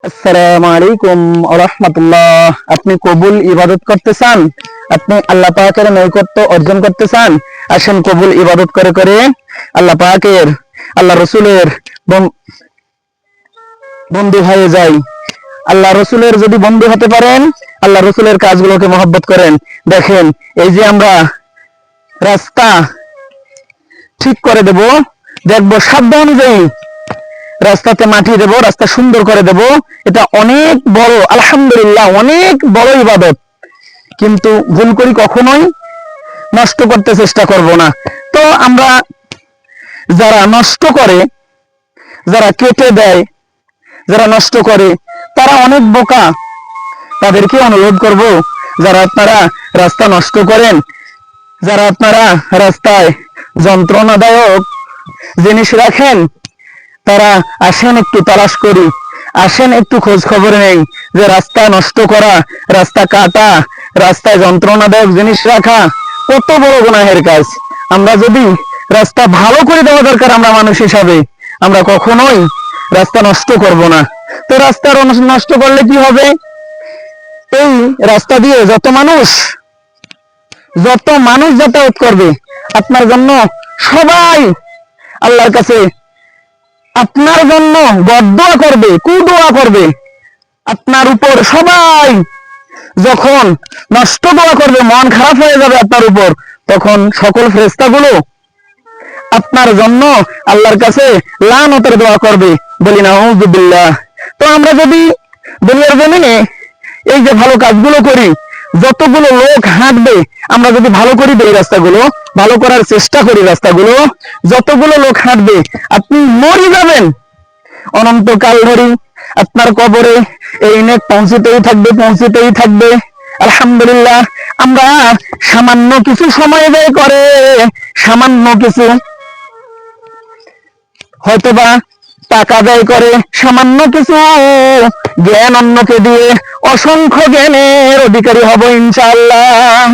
আসসালামু আলাইকুম ওয়া রাহমাতুল্লাহ। আপনি কবুল ইবাদত করতে চান? আপনি আল্লাহ পাকের নৈকট্য অর্জন করতে চান? আসেন কবুল ইবাদত করে করে আল্লাহ পাকের, আল্লাহ রসুলের বন্ধু হয়ে যাই। আল্লাহ রসুলের যদি বন্ধু হতে পারেন, আল্লাহ রসুলের কাজগুলোকে মহব্বত করেন। দেখেন, এই যে আমরা রাস্তা ঠিক করে দেব, দেখবো সাধ্য অনুযায়ী রাস্তাতে মাটি দেব, রাস্তা সুন্দর করে দেব। এটা অনেক বড়, আলহামদুলিল্লাহ, অনেক বড় ইবাদত। কিন্তু ভুল করি কখনোই নষ্ট করতে চেষ্টা করব না। তো আমরা যারা নষ্ট করে, যারা কেটে দেয়, যারা নষ্ট করে, তারা অনেক বোকা। তাদেরকে অনুরোধ করব, যারা আপনারা রাস্তা নষ্ট করেন, যারা আপনারা রাস্তায় যন্ত্রণাদায়ক জিনিস রাখেন, তারা আসেন একটু তালাশ করি, আসেন একটু খোঁজ খবর নেই যে রাস্তা নষ্ট করা, রাস্তা কাটা, রাস্তায় যন্ত্রণাদায়ক জিনিস রাখা কত বড় গুনাহের কাজ। আমরা যদি রাস্তা ভালো করে দেওয়া দরকার, আমরা মানুষ হিসাবে আমরা কখনোই রাস্তা নষ্ট করব না। তো রাস্তা নষ্ট করলে কি হবে? এই রাস্তা দিয়ে যত মানুষ যাতায়াত করবে, আপনার জন্য সবাই আল্লাহর কাছে আপনার জন্য বদদোয়া করবে, কুদোয়া করবে। আপনার উপর সবাই যখন নষ্ট দোয়া করবে, মন খারাপ হয়ে যাবে আপনার উপর, তখন সকল ফেরেশতাগুলো আপনার জন্য আল্লাহর কাছে লানতের দোয়া করবে। বলি নাউযুবিল্লাহ। তো আমরা যদি দুনিয়ার জমিনে এই যে ভালো কাজগুলো করি, যতগুলো লোক হাঁটবে, আমরা যদি ভালো করি এই রাস্তাগুলো, ভালো করার চেষ্টা করি রাস্তাগুলো, যতগুলো লোক হাঁটবে, আপনি মরে যাবেন অনন্তকাল ধরে আপনার কবরে এই নেক পৌঁছতেই থাকবে। আলহামদুলিল্লাহ, আমরা সামান্য কিছু সময় ব্যয় করে, সামান্য কিছু হয়তোবা টাকা ব্যয় করে, সামান্য কিছু জ্ঞান অন্যকে দিয়ে অসংখ্য জ্ঞানের অধিকারী হব ইনশাআল্লাহ।